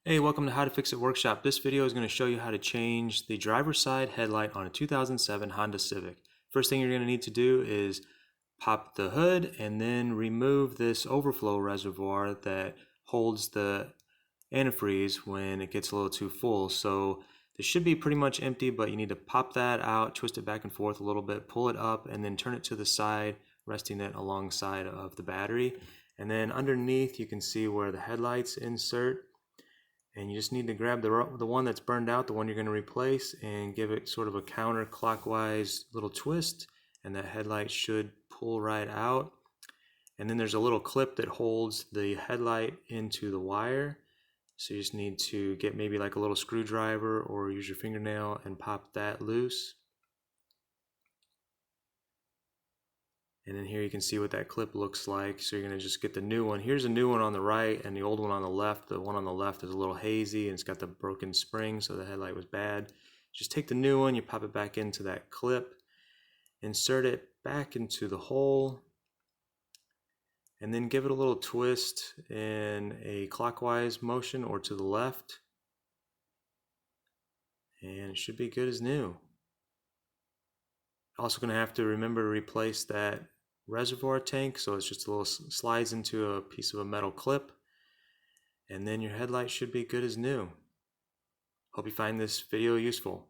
Hey, welcome to How to Fix It Workshop. This video is going to show you how to change the driver's side headlight on a 2007 Honda Civic. First thing you're going to need to do is pop the hood and then remove this overflow reservoir that holds the antifreeze when it gets a little too full. So this should be pretty much empty, but you need to pop that out, twist it back and forth a little bit, pull it up, and then turn it to the side, resting it alongside of the battery. And then underneath you can see where the headlights insert. And you just need to grab the one that's burned out, the one you're going to replace, and give it sort of a counterclockwise little twist, and that headlight should pull right out. And then there's a little clip that holds the headlight into the wire. So you just need to get maybe like a little screwdriver or use your fingernail and pop that loose. And then here you can see what that clip looks like. So you're going to just get the new one. Here's a new one on the right and the old one on the left. The one on the left is a little hazy and it's got the broken spring, so the headlight was bad. Just take the new one, you pop it back into that clip, insert it back into the hole, and then give it a little twist in a clockwise motion or to the left. And it should be good as new. Also going to have to remember to replace that reservoir tank, so it's just a little slides into a piece of a metal clip, and then your headlight should be good as new. Hope you find this video useful.